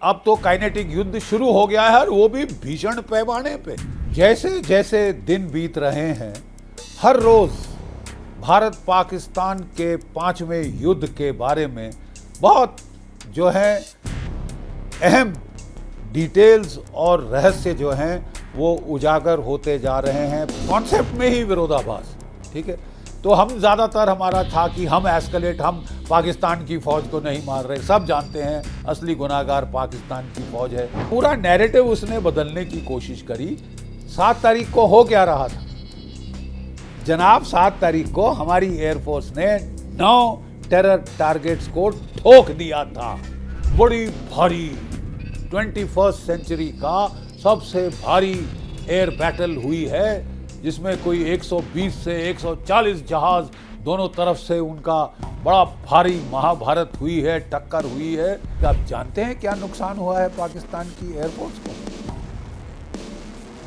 अब तो काइनेटिक युद्ध शुरू हो गया है और वो भी भीषण पैमाने पे। जैसे जैसे दिन बीत रहे हैं, हर रोज भारत पाकिस्तान के 5वें युद्ध के बारे में बहुत जो है अहम डिटेल्स और रहस्य जो हैं वो उजागर होते जा रहे हैं। कॉन्सेप्ट में ही विरोधाभास, ठीक है। तो हम ज़्यादातर हमारा था कि हम हम पाकिस्तान की फ़ौज को नहीं मार रहे, सब जानते हैं असली गुनाहगार पाकिस्तान की फ़ौज है। पूरा नैरेटिव उसने बदलने की कोशिश करी। 7 तारीख को हो क्या रहा था जनाब? 7 तारीख को हमारी एयरफोर्स ने 9 टेरर टारगेट्स को ठोक दिया था। बड़ी भारी 21st सेंचुरी का सबसे भारी एयर बैटल हुई है, जिसमें कोई 120 से 140 जहाज दोनों तरफ से उनका बड़ा भारी महाभारत हुई है, टक्कर हुई है। आप जानते हैं क्या नुकसान हुआ है पाकिस्तान की एयरफोर्स को?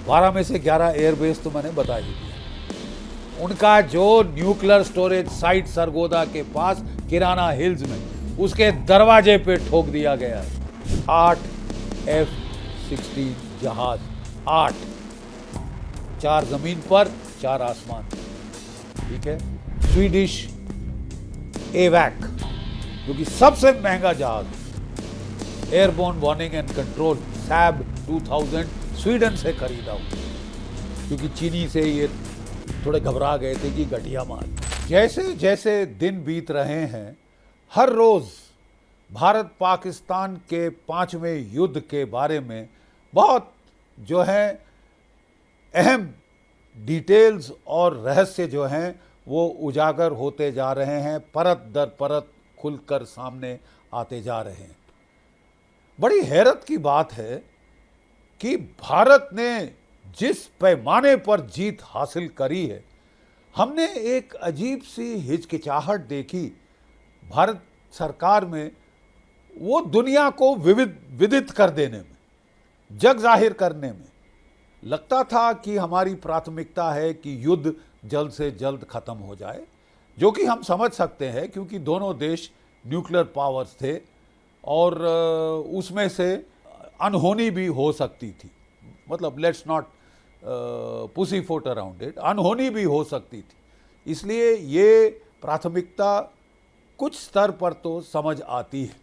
12 में से 11 एयरबेस तो मैंने बता ही दिया। उनका जो न्यूक्लियर स्टोरेज साइट सरगोदा के पास किराना हिल्स में, उसके दरवाजे पे ठोक दिया गया है। 8 F-16 जहाज, 8, 4 जमीन पर, 4 आसमान, ठीक है। स्वीडिश एवैक, जो कि सबसे महंगा जहाज, airborne warning and control, SAB 2000 Sweden से खरीदा हुआ, क्योंकि चीनी से ये थोड़े घबरा गए थे कि घटिया माल। जैसे जैसे दिन बीत रहे हैं, हर रोज भारत पाकिस्तान के 5वें युद्ध के बारे में बहुत जो है अहम डिटेल्स और रहस्य जो हैं वो उजागर होते जा रहे हैं, परत दर परत खुलकर सामने आते जा रहे हैं। बड़ी हैरत की बात है कि भारत ने जिस पैमाने पर जीत हासिल करी है, हमने एक अजीब सी हिचकिचाहट देखी भारत सरकार में, वो दुनिया को विदित कर देने में, जग जाहिर करने में। लगता था कि हमारी प्राथमिकता है कि युद्ध जल्द से जल्द खत्म हो जाए, जो कि हम समझ सकते हैं क्योंकि दोनों देश न्यूक्लियर पावर्स थे और उसमें से अनहोनी भी हो सकती थी। मतलब let's not pussy foot around it, अनहोनी भी हो सकती थी। इसलिए ये प्राथमिकता कुछ स्तर पर तो समझ आती है,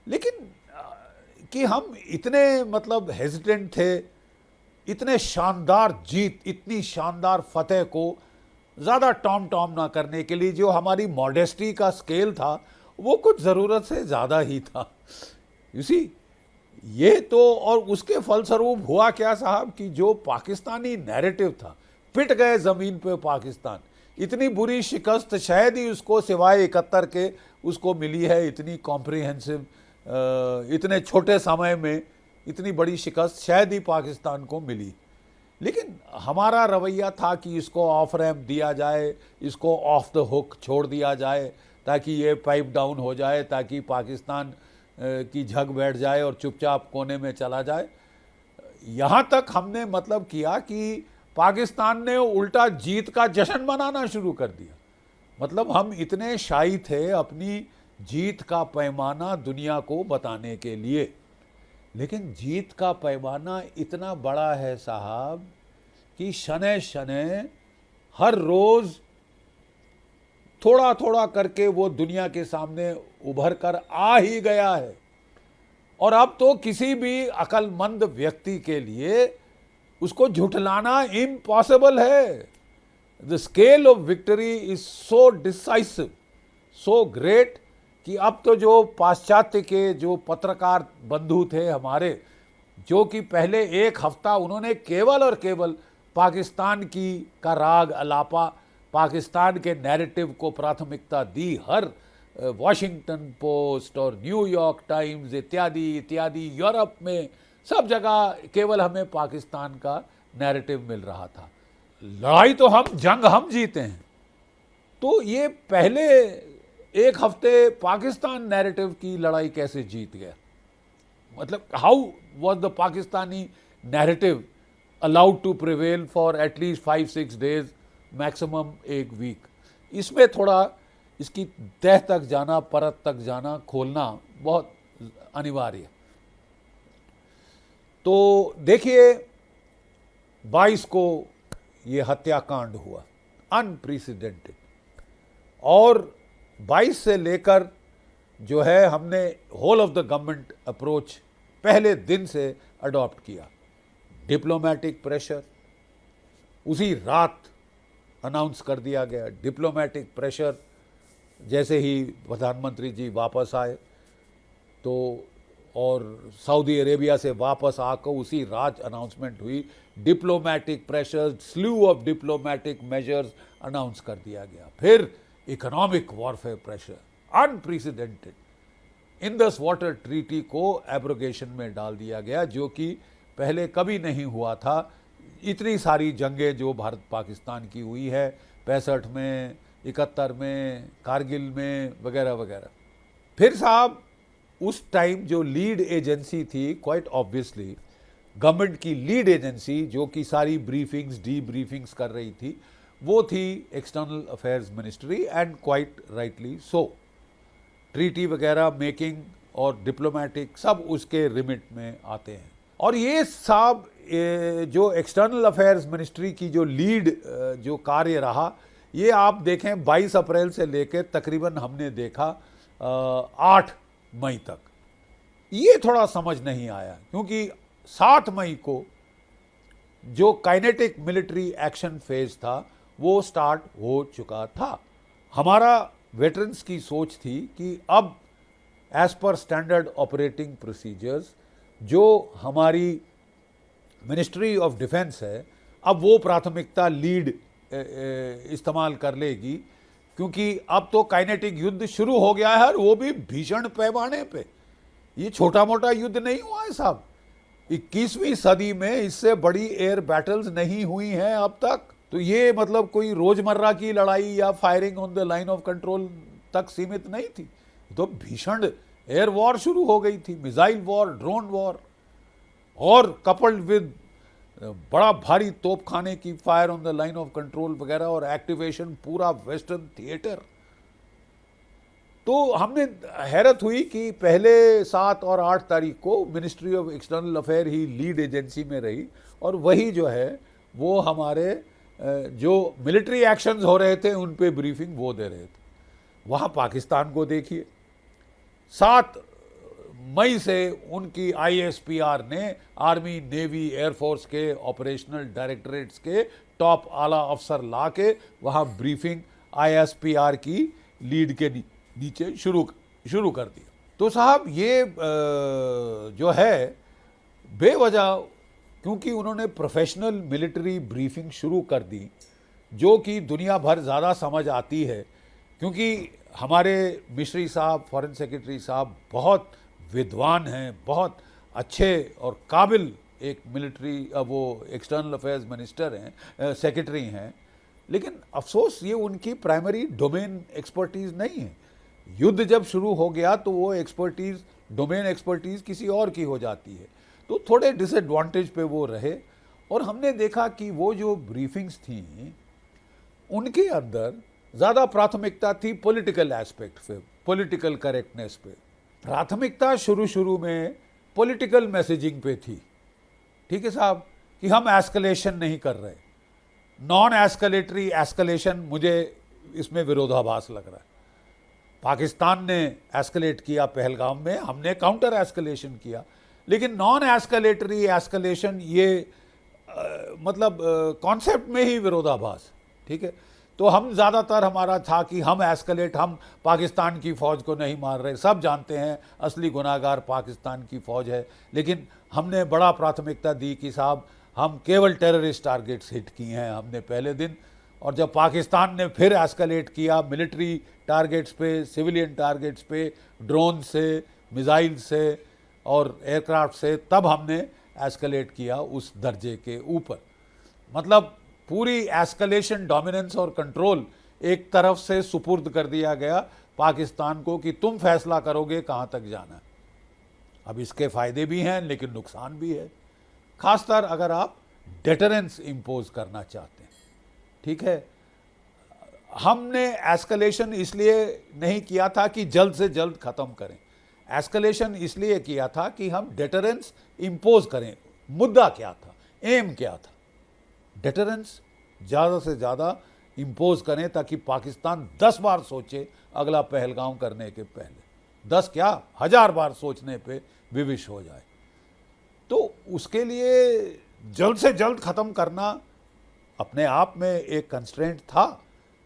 लेकिन कि हम इतने मतलब हेजिटेंट थे, इतने शानदार जीत, इतनी शानदार फतेह को ज़्यादा टॉम टॉम ना करने के लिए, जो हमारी मॉडेस्टी का स्केल था वो कुछ ज़रूरत से ज़्यादा ही था। यू सी, ये तो, और उसके फलस्वरूप हुआ क्या साहब कि जो पाकिस्तानी नैरेटिव था, पिट गए ज़मीन पे पाकिस्तान। इतनी बुरी शिकस्त शायद ही उसको सिवाय 71 के उसको मिली है, इतनी कॉम्प्रिहेंसिव, इतने छोटे समय में इतनी बड़ी शिकस्त शायद ही पाकिस्तान को मिली। लेकिन हमारा रवैया था कि इसको ऑफ रैम्प दिया जाए, इसको ऑफ द हुक छोड़ दिया जाए, ताकि ये पाइप डाउन हो जाए, ताकि पाकिस्तान की झग बैठ जाए और चुपचाप कोने में चला जाए। यहाँ तक हमने मतलब किया कि पाकिस्तान ने उल्टा जीत का जश्न मनाना शुरू कर दिया। मतलब हम इतने शाई थे अपनी जीत का पैमाना दुनिया को बताने के लिए, लेकिन जीत का पैमाना इतना बड़ा है साहब कि शनै शनै हर रोज़ थोड़ा थोड़ा करके वो दुनिया के सामने उभर कर आ ही गया है। और अब तो किसी भी अक्लमंद व्यक्ति के लिए उसको झुठलाना इम्पॉसिबल है। The scale of victory is so decisive, so great, कि अब तो जो पाश्चात्य के जो पत्रकार बंधु थे हमारे, जो कि पहले 1 हफ्ता उन्होंने केवल और केवल पाकिस्तान की का राग अलापा, पाकिस्तान के नैरेटिव को प्राथमिकता दी, हर वॉशिंगटन पोस्ट और न्यूयॉर्क टाइम्स इत्यादि इत्यादि, यूरोप में सब जगह केवल हमें पाकिस्तान का नैरेटिव मिल रहा था। लड़ाई तो जंग हम जीते हैं। तो ये पहले 1 हफ्ते पाकिस्तान नैरेटिव की लड़ाई कैसे जीत गया? मतलब how was the Pakistani narrative allowed to prevail for at least 5-6 days, maximum 1 week? इसमें थोड़ा इसकी तह तक जाना, परत तक जाना, खोलना बहुत अनिवार्य है। तो देखिए 22 को ये हत्याकांड हुआ, अनप्रेसिडेंटेड, और 22 से लेकर जो है हमने whole of the government approach पहले दिन से अडॉप्ट किया। डिप्लोमेटिक प्रेशर उसी रात अनाउंस कर दिया गया। डिप्लोमेटिक प्रेशर जैसे ही प्रधानमंत्री जी वापस आए तो, और सऊदी अरेबिया से वापस आकर उसी रात अनाउंसमेंट हुई। Diplomatic pressure, स्लू of diplomatic measures announce कर दिया गया। फिर economic warfare pressure unprecedented, Indus water treaty को एब्रोगेशन में डाल दिया गया, जो कि पहले कभी नहीं हुआ था। इतनी सारी जंगें जो भारत पाकिस्तान की हुई है 65 में, 71 में, कारगिल में, वगैरह वगैरह। फिर साहब उस टाइम जो लीड एजेंसी थी, क्वाइट ऑब्वियसली गवर्नमेंट की लीड एजेंसी जो कि सारी ब्रीफिंग्स डी ब्रीफिंग्स कर रही थी, वो थी external affairs ministry, and quite rightly so. Treaty वगैरह मेकिंग और डिप्लोमेटिक सब उसके रिमिट में आते हैं। और ये साहब जो एक्सटर्नल अफेयर्स मिनिस्ट्री की जो लीड जो कार्य रहा, ये आप देखें 22 अप्रैल से लेकर तकरीबन हमने देखा 8 मई तक। ये थोड़ा समझ नहीं आया क्योंकि 7 मई को जो काइनेटिक मिलिट्री एक्शन फेज था वो स्टार्ट हो चुका था। हमारा वेटरन्स की सोच थी कि अब as per standard operating procedures जो हमारी मिनिस्ट्री ऑफ डिफेंस है, अब वो प्राथमिकता लीड इस्तेमाल कर लेगी, क्योंकि अब तो काइनेटिक युद्ध शुरू हो गया है और वो भी भीषण पैमाने पे। ये छोटा मोटा युद्ध नहीं हुआ है साहब। 21वीं सदी में इससे बड़ी एयर बैटल्स नहीं हुई हैं अब तक। तो ये मतलब कोई रोजमर्रा की लड़ाई या firing on the line of control तक सीमित नहीं थी, तो भीषण एयर वॉर शुरू हो गई थी, मिसाइल वॉर, ड्रोन वॉर, और कपल्ड विद बड़ा भारी तोपखाने की fire on the line of control वगैरह, और एक्टिवेशन पूरा वेस्टर्न थिएटर। तो हमने हैरत हुई कि पहले 7 और 8 तारीख को ministry of external affair he lead agency में रही, और वही जो है वो हमारे जो मिलिट्री एक्शंस हो रहे थे उन पे ब्रीफिंग वो दे रहे थे। वहाँ पाकिस्तान को देखिए, 7 मई से उनकी ISPR ने आर्मी, नेवी, एयरफोर्स के ऑपरेशनल डायरेक्टरेट्स के टॉप आला अफसर ला के वहाँ ब्रीफिंग ISPR की लीड के नीचे शुरू कर दिया। तो साहब ये जो है बेवजह, क्योंकि उन्होंने प्रोफेशनल मिलिट्री ब्रीफिंग शुरू कर दी, जो कि दुनिया भर ज़्यादा समझ आती है, क्योंकि हमारे मिस्री साहब, फॉरेन सेक्रेटरी साहब बहुत विद्वान हैं, बहुत अच्छे और काबिल एक मिलिट्री वो एक्सटर्नल अफेयर्स मिनिस्टर हैं, सेक्रेटरी हैं। लेकिन अफसोस ये उनकी प्राइमरी डोमेन एक्सपर्टीज़ नहीं है। युद्ध जब शुरू हो गया तो वो एक्सपर्टीज़, डोमेन एक्सपर्टीज़ किसी और की हो जाती है, तो थोड़े डिसएडवांटेज पे वो रहे। और हमने देखा कि वो जो ब्रीफिंग्स थी उनके अंदर ज़्यादा प्राथमिकता थी पॉलिटिकल एस्पेक्ट पे, पॉलिटिकल करेक्टनेस पे। प्राथमिकता शुरू में पॉलिटिकल मैसेजिंग पे थी, ठीक है साहब, कि हम एस्केलेशन नहीं कर रहे। नॉन एस्केलेटरी एस्केलेशन मुझे इसमें विरोधाभास लग रहा है। पाकिस्तान ने एस्केलेट किया पहलगाम में, हमने काउंटर एस्केलेशन किया, लेकिन नॉन एस्केलेटरी एस्केलेशन ये मतलब कॉन्सेप्ट में ही विरोधाभास, ठीक है। तो हम ज़्यादातर हमारा था कि हम एस्केलेट, हम पाकिस्तान की फ़ौज को नहीं मार रहे, सब जानते हैं असली गुनाहगार पाकिस्तान की फ़ौज है, लेकिन हमने बड़ा प्राथमिकता दी कि साहब हम केवल टेररिस्ट टारगेट्स हिट किए हैं हमने पहले दिन। और जब पाकिस्तान ने फिर एस्केलेट किया मिलिट्री टारगेट्स पे, सिविलियन टारगेट्स पे, ड्रोन से, मिसाइल से और एयरक्राफ्ट से, तब हमने एस्केलेट किया उस दर्जे के ऊपर। मतलब पूरी एस्केलेशन, डोमिनेंस और कंट्रोल एक तरफ से सुपुर्द कर दिया गया पाकिस्तान को कि तुम फैसला करोगे कहाँ तक जाना है। अब इसके फ़ायदे भी हैं लेकिन नुकसान भी है, खासकर अगर आप डेटरेंस इम्पोज करना चाहते हैं, ठीक है। हमने एस्केलेशन इसलिए नहीं किया था कि जल्द से जल्द ख़त्म करें, एस्केलेशन इसलिए किया था कि हम डेटरेंस इम्पोज करें, मुद्दा क्या था, एम क्या था? डेटरेंस ज़्यादा से ज़्यादा इम्पोज करें ताकि पाकिस्तान 10 बार सोचे अगला पहलगाम करने के पहले, 10 क्या 1000 बार सोचने पे विवश हो जाए। तो उसके लिए जल्द से जल्द ख़त्म करना अपने आप में एक कंस्ट्रेंट था,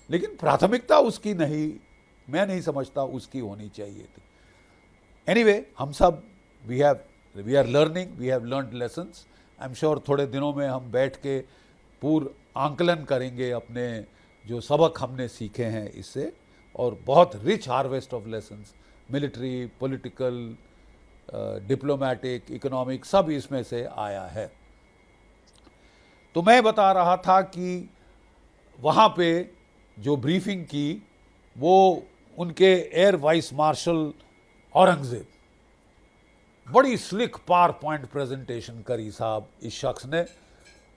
लेकिन प्राथमिकता उसकी नहीं, मैं नहीं समझता उसकी होनी चाहिए थी। एनीवे, हम सब we are learning, we have learned lessons. I am sure थोड़े दिनों में हम बैठ के पूर्ण आंकलन करेंगे अपने जो सबक हमने सीखे हैं इससे, और बहुत rich harvest of lessons, military, political, diplomatic, economic, सब इसमें से आया है। तो मैं बता रहा था कि वहाँ पे जो ब्रीफिंग की वो उनके एयर वाइस मार्शल औरंगजेब, बड़ी स्लिक पावर पॉइंट प्रेजेंटेशन करी साहब इस शख्स ने,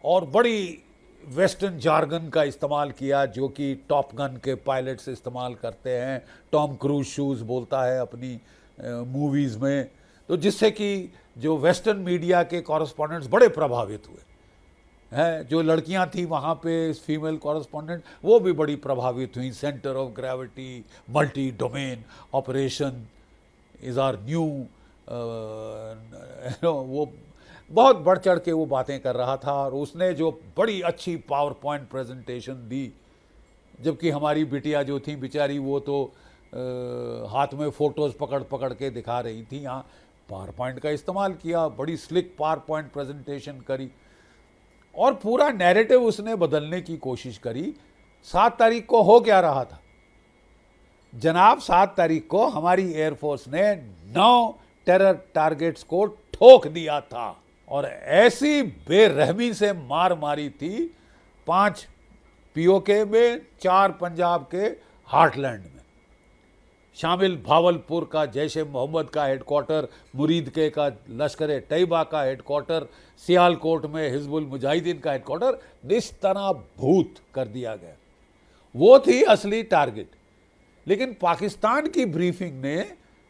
और बड़ी वेस्टर्न जार्गन का इस्तेमाल किया जो कि टॉप गन के पायलट्स इस्तेमाल करते हैं। टॉम क्रूज शूज़ बोलता है अपनी मूवीज़ में, तो जिससे कि जो वेस्टर्न मीडिया के कॉरेस्पॉन्डेंट्स बड़े प्रभावित हुए हैं। जो लड़कियां थी वहाँ पे फीमेल कॉरेस्पॉन्डेंट, वो भी बड़ी प्रभावित हुई। Centre of gravity, multi domain operation is our new, वो बहुत बढ़ चढ़ के वो बातें कर रहा था, और उसने जो बड़ी अच्छी पावर पॉइंट प्रेजेंटेशन दी, जबकि हमारी बिटिया जो थी बेचारी वो तो हाथ में फ़ोटोज़ पकड़ पकड़ के दिखा रही थी। यहाँ पावर पॉइंट का इस्तेमाल किया, बड़ी स्लिक पावर पॉइंट प्रेजेंटेशन करी, और पूरा नैरेटिव उसने बदलने की कोशिश करी। 7 तारीख को हो क्या रहा था जनाब? 7 तारीख को हमारी एयरफोर्स ने 9 टेरर टारगेट्स को ठोक दिया था, और ऐसी बेरहमी से मार मारी थी, 5 पीओके में, 4 पंजाब के हार्टलैंड में शामिल, भावलपुर का जैश ए मोहम्मद का हेडक्वार्टर, मुरीदके का लश्कर तैयबा का हेडक्वार्टर, सियालकोट में हिजबुल मुजाहिदीन का हेडक्वार्टर, इस तरह भूत कर दिया गया। वो थी असली टारगेट। लेकिन पाकिस्तान की ब्रीफिंग ने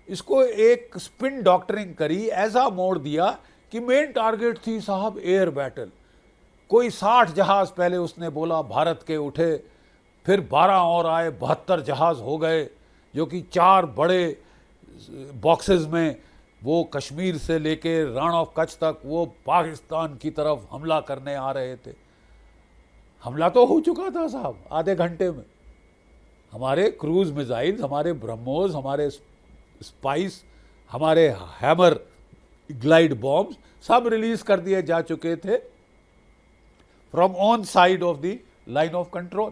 इसको एक स्पिन डॉक्टरिंग करी, ऐसा मोड़ दिया कि मेन टारगेट थी साहब एयर बैटल। कोई 60 जहाज पहले उसने बोला भारत के उठे, फिर 12 और आए, 72 जहाज हो गए, जो कि 4 बड़े बॉक्सेस में वो कश्मीर से लेके रण ऑफ कच्छ तक वो पाकिस्तान की तरफ हमला करने आ रहे थे। हमला तो हो चुका था साहब आधे घंटे में। हमारे क्रूज मिसाइल्स, हमारे ब्रह्मोस, हमारे स्पाइस, हमारे हैमर ग्लाइड बॉम्ब्स सब रिलीज कर दिए जा चुके थे from on side of the line of control,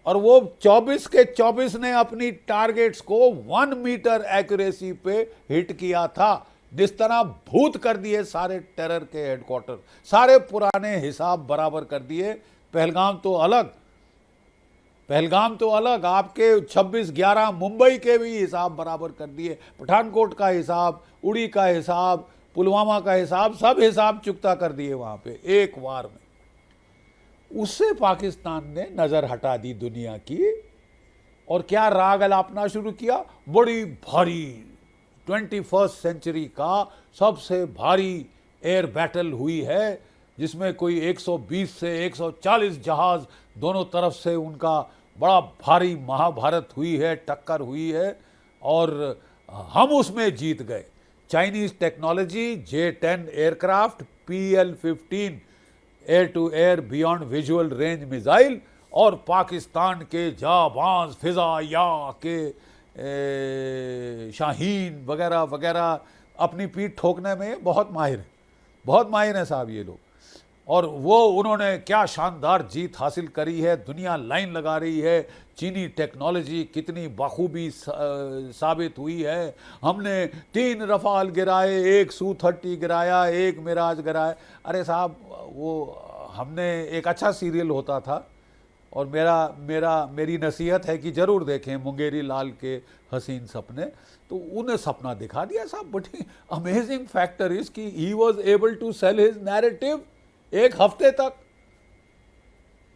और वो 24 के 24 ने अपनी टारगेट्स को 1 मीटर एक्यूरेसी पे हिट किया था। जिस तरह भूत कर दिए सारे टेरर के हेडक्वार्टर, सारे पुराने हिसाब बराबर कर दिए। पहलगाम तो अलग, पहलगाम तो अलग, आपके 26/11 मुंबई के भी हिसाब बराबर कर दिए, पठानकोट का हिसाब, उड़ी का हिसाब, पुलवामा का हिसाब, सब हिसाब चुकता कर दिए वहाँ पे एक वार में। उससे पाकिस्तान ने नज़र हटा दी दुनिया की, और क्या राग अलापना शुरू किया। बड़ी भारी 21वीं सेंचुरी का सबसे भारी एयर बैटल हुई है, जिसमें कोई 120 से 140 जहाज दोनों तरफ से उनका बड़ा भारी महाभारत हुई है, टक्कर हुई है, और हम उसमें जीत गए। Chinese technology, J-10 aircraft, PL-15 air to air beyond visual range missile, और पाकिस्तान के जाबाज फिज़ाया के शाहीन वगैरह वगैरह अपनी पीठ ठोकने में बहुत माहिर हैं साहब ये लोग। और वो उन्होंने क्या शानदार जीत हासिल करी है, दुनिया लाइन लगा रही है। चीनी टेक्नोलॉजी कितनी बाखूबी साबित हुई है। हमने 3 रफाल गिराए, 1 Su-30 गिराया, 1 मिराज गिराया। अरे साहब वो हमने एक अच्छा सीरियल होता था, और मेरी नसीहत है कि ज़रूर देखें, मुंगेरी लाल के हसीन सपने, तो उन्हें सपना दिखा दिया साहब। बट अमेजिंग फैक्टर इज कि he was able to sell his narrative 1 हफ्ते तक।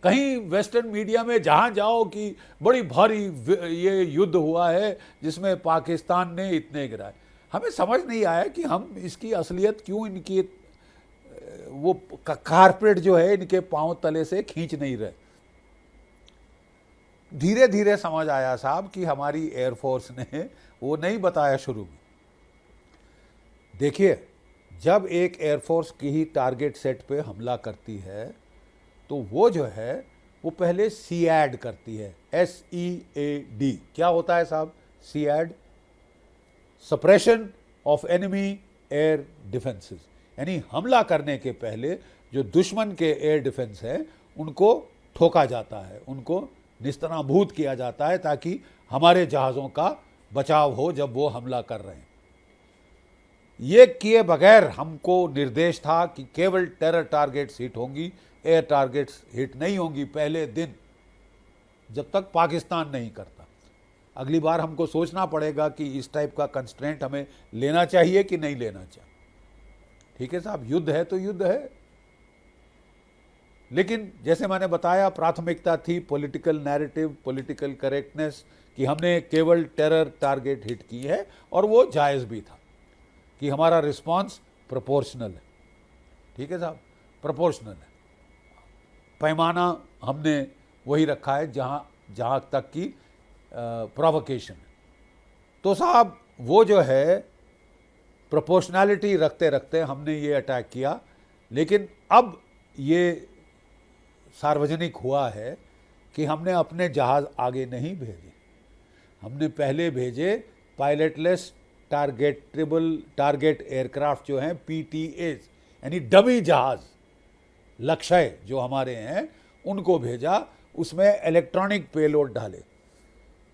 कहीं वेस्टर्न मीडिया में जहाँ जाओ कि बड़ी भारी ये युद्ध हुआ है जिसमें पाकिस्तान ने इतने गिराए, हमें समझ नहीं आया कि हम इसकी असलियत क्यों इनकी वो कारपेट जो है इनके पांव तले से खींच नहीं रहे। धीरे धीरे समझ आया साहब कि हमारी एयरफोर्स ने वो नहीं बताया शुरू में। देखिए, जब एक एयरफोर्स की ही टारगेट सेट पे हमला करती है तो वो जो है वो पहले सीएड करती है, SEAD। क्या होता है साहब SEAD? Suppression of enemy air defences, यानी हमला करने के पहले जो दुश्मन के एयर डिफेंस है उनको ठोका जाता है, उनको निस्तनाभूत किया जाता है ताकि हमारे जहाज़ों का बचाव हो जब वो हमला कर रहे हैं। ये किए बगैर हमको निर्देश था कि केवल टेरर टारगेट्स हिट होंगी, एयर टारगेट्स हिट नहीं होंगी पहले दिन, जब तक पाकिस्तान नहीं करता। अगली बार हमको सोचना पड़ेगा कि इस टाइप का कंस्ट्रेंट हमें लेना चाहिए कि नहीं लेना चाहिए। ठीक है साहब, युद्ध है तो युद्ध है, लेकिन जैसे मैंने बताया प्राथमिकता थी पॉलिटिकल नैरेटिव, पॉलिटिकल करेक्टनेस, कि हमने केवल टेरर टारगेट हिट की है और वो जायज़ भी था कि हमारा रिस्पांस प्रोपोर्शनल है। ठीक है साहब, प्रोपोर्शनल है, पैमाना हमने वही रखा है जहाँ तक की प्रोवोकेशन। तो साहब वो जो है प्रोपोर्शनैलिटी रखते रखते हमने ये अटैक किया, लेकिन अब ये सार्वजनिक हुआ है कि हमने अपने जहाज़ आगे नहीं भेजे, हमने पहले भेजे पायलटलेस टारगेट एयरक्राफ्ट जो हैं PTAs, यानी डमी जहाज़, लक्ष्य जो हमारे हैं उनको भेजा, उसमें इलेक्ट्रॉनिक पेलोड डाले।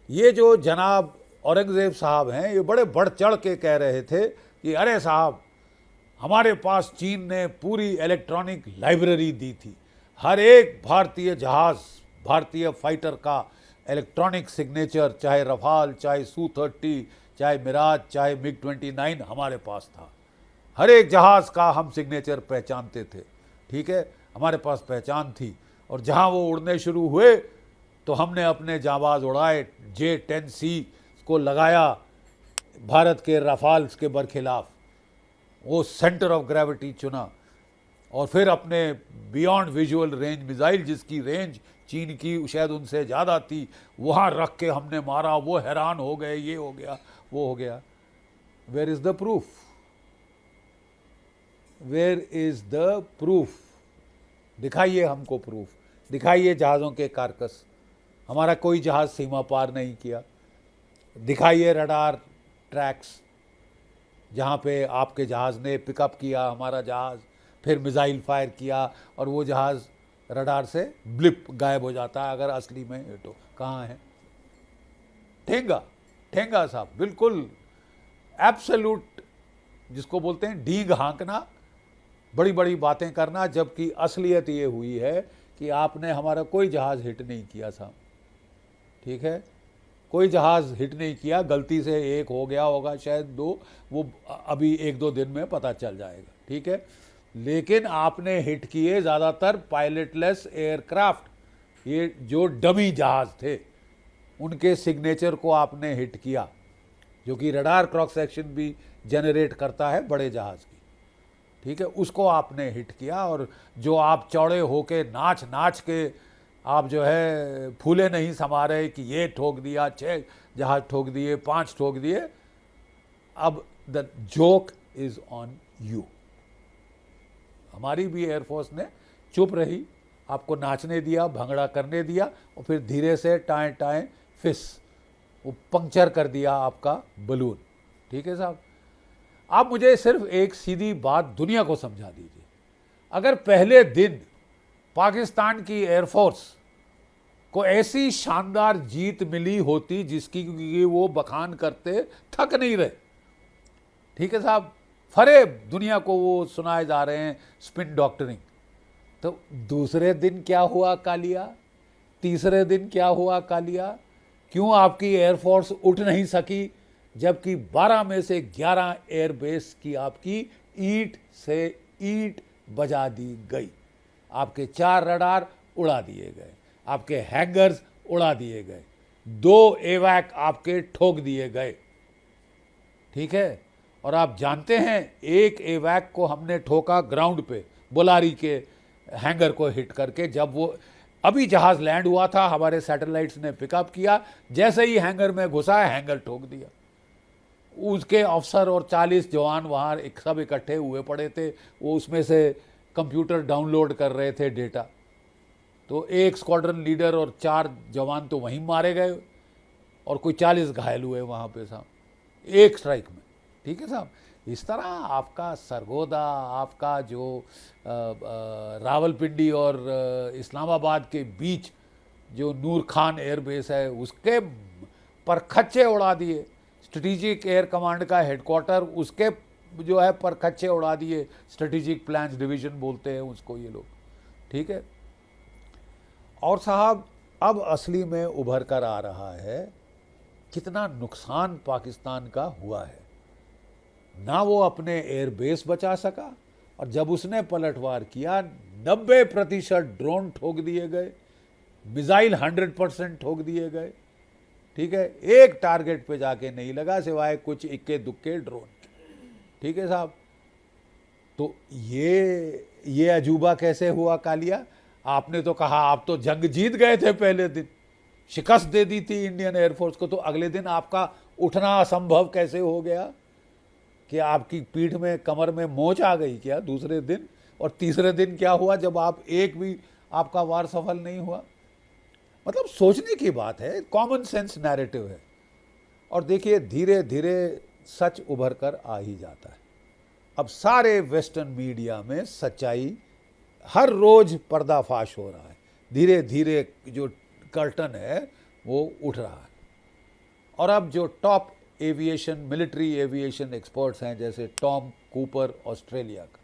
ये जो जनाब औरंगज़ेब साहब हैं ये बड़े बढ़ चढ़ के कह रहे थे कि अरे साहब हमारे पास चीन ने पूरी इलेक्ट्रॉनिक लाइब्रेरी दी थी, हर एक भारतीय जहाज़, भारतीय फाइटर का इलेक्ट्रॉनिक सिग्नेचर, चाहे रफाल, चाहे Su-30, चाहे मिराज, चाहे MiG-29 हमारे पास था, हर एक जहाज़ का हम सिग्नेचर पहचानते थे। ठीक है, हमारे पास पहचान थी, और जहाँ वो उड़ने शुरू हुए तो हमने अपने जाबाज उड़ाए, J-10C को लगाया भारत के रफाल्स के बरखिलाफ, वो सेंटर ऑफ ग्रेविटी चुना, और फिर अपने बियॉन्ड विजुअल रेंज मिसाइल, जिसकी रेंज चीन की शायद उनसे ज़्यादा थी, वहाँ रख के हमने मारा। वो हैरान हो गए, ये हो गया, वो हो गया। Where is the proof? Where is the proof? दिखाइए हमको प्रूफ, दिखाइए जहाज़ों के कारकस। हमारा कोई जहाज़ सीमा पार नहीं किया। दिखाइए रडार ट्रैक्स जहाँ पे आपके जहाज़ ने पिकअप किया हमारा जहाज़, फिर मिसाइल फायर किया और वो जहाज़ रडार से ब्लिप गायब हो जाता है अगर असली में हिट हो। कहाँ है? ठेंगा, ठेंगा साहब, बिल्कुल एब्सोल्यूट, जिसको बोलते हैं डींग हाँकना, बड़ी बड़ी बातें करना, जबकि असलियत ये हुई है कि आपने हमारा कोई जहाज़ हिट नहीं किया साहब। ठीक है, कोई जहाज़ हिट नहीं किया, गलती से एक हो गया होगा, शायद दो, वो अभी 1-2 दिन में पता चल जाएगा। ठीक है, लेकिन आपने हिट किए ज़्यादातर पायलटलेस एयरक्राफ्ट, ये जो डमी जहाज़ थे उनके सिग्नेचर को आपने हिट किया, जो कि रडार क्रॉस सेक्शन भी जनरेट करता है बड़े जहाज़ की। ठीक है, उसको आपने हिट किया, और जो आप चौड़े होके नाच नाच के आप जो है फूले नहीं समा रहे कि ये ठोक दिया, 6 जहाज ठोक दिए, 5 ठोक दिए। अब the joke is on you. हमारी भी एयरफोर्स ने चुप रही, आपको नाचने दिया, भंगड़ा करने दिया, और फिर धीरे से टाएं टाएं फिस वो पंक्चर कर दिया आपका बलून। ठीक है साहब, आप मुझे सिर्फ एक सीधी बात दुनिया को समझा दीजिए, अगर पहले दिन पाकिस्तान की एयरफोर्स को ऐसी शानदार जीत मिली होती जिसकी वो बखान करते थक नहीं रहे। ठीक है साहब, फरे दुनिया को वो सुनाए जा रहे हैं स्पिन डॉक्टरिंग, तो दूसरे दिन क्या हुआ कालिया, तीसरे दिन क्या हुआ कालिया? क्यों आपकी एयरफोर्स उठ नहीं सकी, जबकि 12 में से 11 एयरबेस की आपकी ईंट से ईंट बजा दी गई, आपके 4 रडार उड़ा दिए गए, आपके हैंगर्स उड़ा दिए गए, 2 एवैक आपके ठोक दिए गए। ठीक है, और आप जानते हैं एक एवैक को हमने ठोका ग्राउंड पे, बोलारी के हैंगर को हिट करके। जब वो अभी जहाज़ लैंड हुआ था, हमारे सैटेलाइट्स ने पिकअप किया, जैसे ही हैंगर में घुसा हैंगर ठोक दिया। उसके अफसर और 40 जवान वहाँ सब इकट्ठे हुए पड़े थे, वो उसमें से कंप्यूटर डाउनलोड कर रहे थे डेटा। तो एक स्क्वाड्रन लीडर और 4 जवान तो वहीं मारे गए और कोई 40 घायल हुए वहाँ पे साहब, एक स्ट्राइक में। ठीक है साहब, इस तरह आपका सरगोदा, आपका जो रावलपिंडी और इस्लामाबाद के बीच जो नूर खान एयरबेस है, उसके परखच्चे उड़ा दिए। स्ट्रेटेजिक एयर कमांड का हेडक्वार्टर, उसके जो है परखच्चे उड़ा दिए। स्ट्रेटेजिक प्लान्स डिवीज़न बोलते हैं उसको ये लोग। ठीक है, और साहब अब असली में उभर कर आ रहा है कितना नुकसान पाकिस्तान का हुआ है। ना वो अपने एयरबेस बचा सका, और जब उसने पलटवार किया 90% ड्रोन ठोक दिए गए, मिसाइल 100% ठोक दिए गए। ठीक है, एक टारगेट पे जाके नहीं लगा सिवाय कुछ इक्के दुक्के ड्रोन। ठीक है साहब, तो ये अजूबा कैसे हुआ कालिया? आपने तो कहा आप तो जंग जीत गए थे, पहले दिन शिकस्त दे दी थी इंडियन एयरफोर्स को, तो अगले दिन आपका उठना असंभव कैसे हो गया कि आपकी पीठ में, कमर में मोच आ गई क्या दूसरे दिन? और तीसरे दिन क्या हुआ जब आप एक भी आपका वार सफल नहीं हुआ? मतलब सोचने की बात है, कॉमन सेंस नैरेटिव है। और देखिए धीरे धीरे सच उभर कर आ ही जाता है। अब सारे वेस्टर्न मीडिया में सच्चाई हर रोज पर्दाफाश हो रहा है। धीरे धीरे जो कर्टन है वो उठ रहा है। और अब जो top aviation, military aviation experts हैं, जैसे टॉम कूपर ऑस्ट्रेलिया का,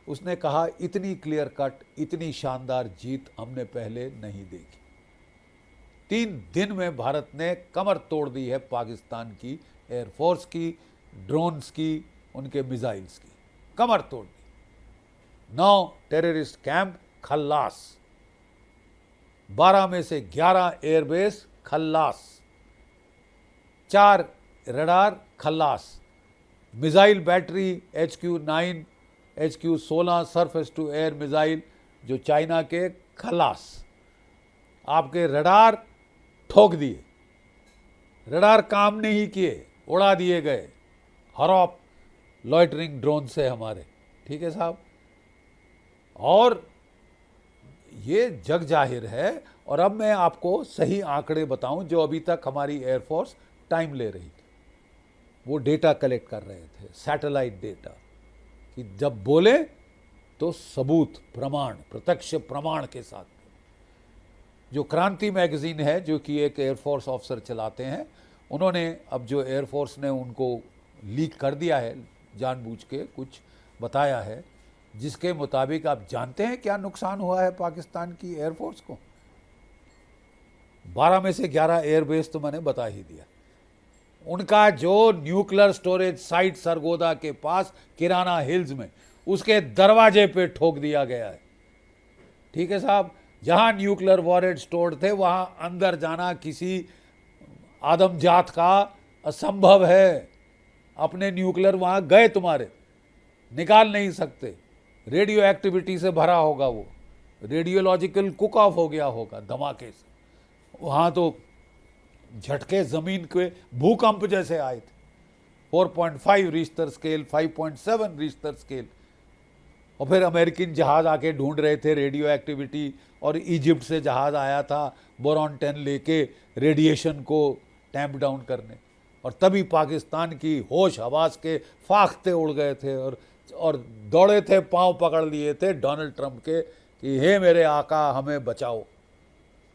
उसने कहा इतनी क्लियर कट, इतनी शानदार जीत हमने पहले नहीं देखी। 3 दिन में भारत ने कमर तोड़ दी है पाकिस्तान की एयरफोर्स की, ड्रोन्स की, उनके मिसाइल्स की, कमर तोड़ दी। 9 टेररिस्ट कैंप खल्लास, 12 में से 11 एयरबेस खल्लास, 4 रडार खल्लास, missile battery HQ-9, HQ-16 surface to air missile जो चाइना के, खल्लास। आपके रडार ठोक दिए, रडार काम नहीं किए, उड़ा दिए गए हरॉप लॉइटरिंग ड्रोन से हमारे। ठीक है साहब, और ये जग जाहिर है। और अब मैं आपको सही आंकड़े बताऊं जो अभी तक हमारी एयरफोर्स टाइम ले रही थी। वो डेटा कलेक्ट कर रहे थे, सैटेलाइट डेटा, कि जब बोले तो सबूत, प्रमाण, प्रत्यक्ष प्रमाण के साथ। जो क्रांति मैगजीन है, जो कि एक एयरफोर्स ऑफिसर चलाते हैं, उन्होंने अब जो एयरफोर्स ने उनको लीक कर दिया है, जानबूझ के कुछ बताया है, जिसके मुताबिक आप जानते हैं क्या नुकसान हुआ है पाकिस्तान की एयरफोर्स को? 12 में से 11 एयरबेस तो मैंने बता ही दिया। उनका जो न्यूक्लियर स्टोरेज साइट सरगोदा के पास किराना हिल्स में, उसके दरवाजे पे ठोक दिया गया है। ठीक है साहब, जहां न्यूक्लियर वॉरेड स्टोर्ड थे वहां अंदर जाना किसी आदमजात का असंभव है। अपने न्यूक्लियर वहां गए तुम्हारे, निकाल नहीं सकते। रेडियो एक्टिविटी से भरा होगा, वो रेडियोलॉजिकल कुक ऑफ हो गया होगा धमाके से। वहाँ तो झटके ज़मीन के भूकंप जैसे आए थे। 4.5 रिश्तर स्केल, 5.7 रिश्तर स्केल। और फिर अमेरिकन जहाज़ आके ढूंढ रहे थे रेडियो एक्टिविटी, और इजिप्ट से जहाज़ आया था बोरॉन 10 लेके रेडिएशन को टैंप डाउन करने। और तभी पाकिस्तान की होश हवास के फाख्ते उड़ गए थे और दौड़े थे, पांव पकड़ लिए थे डोनाल्ड ट्रंप के कि हे मेरे आका, हमें बचाओ,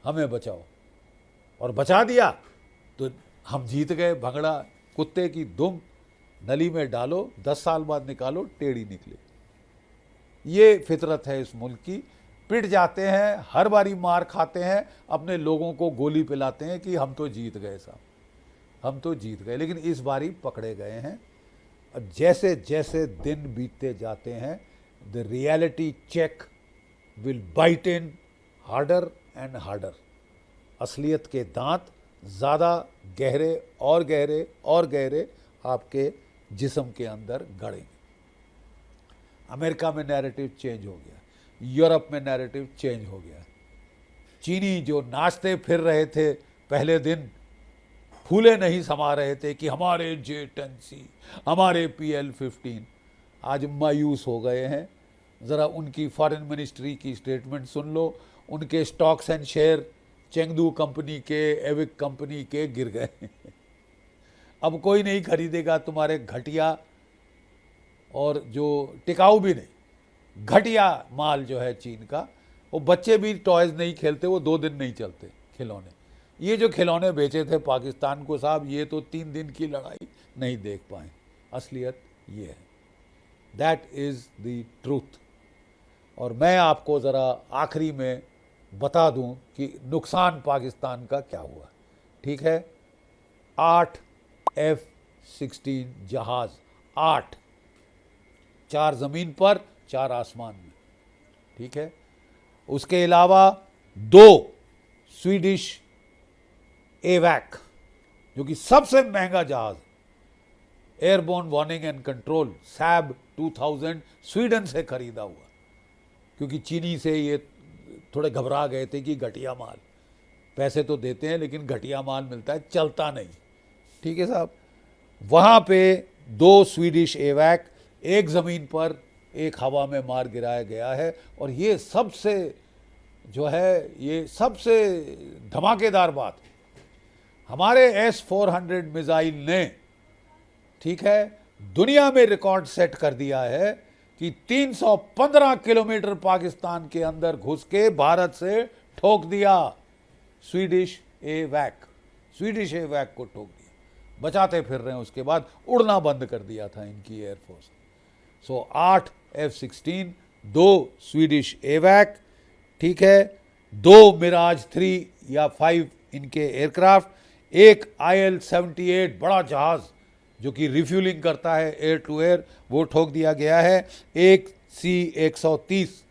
हमें बचाओ। और बचा दिया तो हम जीत गए। भंगड़ा कुत्ते की दुम नली में डालो, 10 साल बाद निकालो, टेढ़ी निकले। ये फितरत है इस मुल्क की। पिट जाते हैं, हर बारी मार खाते हैं, अपने लोगों को गोली पिलाते हैं कि हम तो जीत गए साहब, हम तो जीत गए। लेकिन इस बारी पकड़े गए हैं। और जैसे जैसे दिन बीतते जाते हैं, the reality check will bite in harder and harder. असलियत के दांत ज़्यादा गहरे और गहरे और गहरे आपके जिस्म के अंदर गड़ेंगे। अमेरिका में नैरेटिव चेंज हो गया, यूरोप में नैरेटिव चेंज हो गया। चीनी जो नाचते फिर रहे थे पहले दिन, फूले नहीं समा रहे थे कि हमारे J10C, हमारे PL-15, आज मायूस हो गए हैं। ज़रा उनकी फॉरेन मिनिस्ट्री की स्टेटमेंट सुन लो, उनके stocks and share Chengdu company के, एविक कंपनी के गिर गए। अब कोई नहीं खरीदेगा तुम्हारे घटिया, और जो टिकाऊ भी नहीं, घटिया माल जो है चीन का। वो बच्चे भी टॉयज़ नहीं खेलते, वो 2 दिन नहीं चलते खिलौने। ये जो खिलौने बेचे थे पाकिस्तान को साहब, ये तो 3 दिन की लड़ाई नहीं देख पाए। असलियत ये है, दैट इज़ द ट्रूथ। और मैं आपको ज़रा आखिरी में बता दूं कि नुकसान पाकिस्तान का क्या हुआ। ठीक है, 8 F-16 जहाज़, 8, 4 ज़मीन पर, 4 आसमान में। ठीक है, उसके अलावा 2 स्वीडिश एवैक, जो कि सबसे महंगा जहाज, airborne warning and control, SAB 2000, Sweden से खरीदा हुआ, क्योंकि चीनी से ये थोड़े घबरा गए थे कि घटिया माल, पैसे तो देते हैं लेकिन घटिया माल मिलता है, चलता नहीं। ठीक है साहब, वहाँ पे 2 स्वीडिश एवैक, 1 ज़मीन पर, 1 हवा में मार गिराया गया है। और ये सबसे जो है, ये सबसे धमाकेदार बात, हमारे S-400 मिसाइल ने, ठीक है, दुनिया में रिकॉर्ड सेट कर दिया है कि 315 किलोमीटर पाकिस्तान के अंदर घुस के भारत से ठोक दिया। स्वीडिश एवैक को ठोक दिया, बचाते फिर रहे हैं। उसके बाद उड़ना बंद कर दिया था इनकी एयरफोर्स। सो 8 F-16, 2 स्वीडिश एवैक, ठीक है, 2 मिराज 3 या 5 इनके एयरक्राफ्ट, 1 IL-78 बड़ा जहाज जो कि रिफ्यूलिंग करता है एयर टू एयर, वो ठोक दिया गया है, 1 C-130,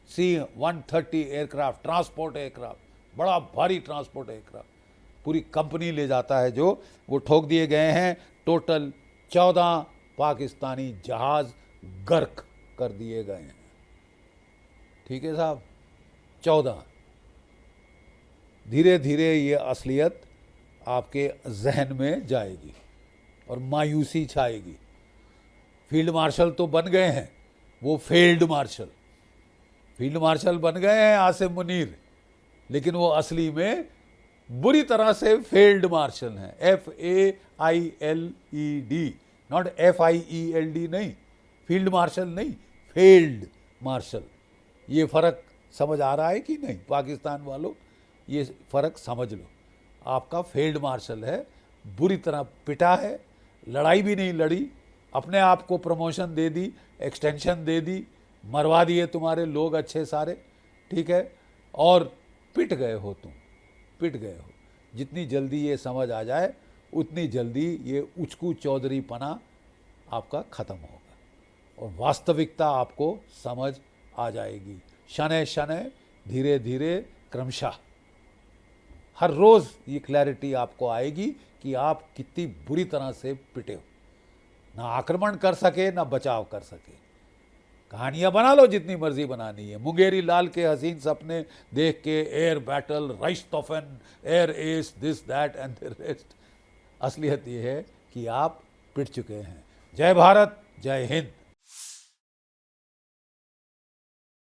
C-130 aircraft, transport aircraft, बड़ा भारी ट्रांसपोर्ट एयरक्राफ्ट, पूरी कंपनी ले जाता है जो, वो ठोक दिए गए हैं। टोटल 14 पाकिस्तानी जहाज गर्क कर दिए गए हैं। ठीक है साहब, 14। धीरे धीरे ये असलियत आपके जहन में जाएगी और मायूसी छाएगी। फील्ड मार्शल तो बन गए हैं, वो फील्ड मार्शल बन गए हैं आसिम मुनीर, लेकिन वो असली में बुरी तरह से फेल्ड मार्शल हैं। FAILED, नॉट FIELD नहीं, फील्ड मार्शल नहीं, फेल्ड मार्शल। ये फ़र्क समझ आ रहा है कि नहीं पाकिस्तान वालों? ये फ़र्क समझ लो। आपका फील्ड मार्शल है, बुरी तरह पिटा है, लड़ाई भी नहीं लड़ी, अपने आप को प्रमोशन दे दी, एक्सटेंशन दे दी, मरवा दिए तुम्हारे लोग अच्छे सारे। ठीक है, और पिट गए हो तुम, पिट गए हो। जितनी जल्दी ये समझ आ जाए उतनी जल्दी ये उचकू चौधरी पना आपका ख़त्म होगा और वास्तविकता आपको समझ आ जाएगी। शनै शनै, धीरे धीरे, क्रमशः हर रोज़ ये क्लैरिटी आपको आएगी कि आप कितनी बुरी तरह से पिटे हो, ना आक्रमण कर सके ना बचाव कर सके। कहानियाँ बना लो जितनी मर्जी बनानी है, मुंगेरी लाल के हसीन सपने देख के, air battle, Richthofen, air ace, this that and the rest. असलियत ये है कि आप पिट चुके हैं। जय भारत, जय हिंद।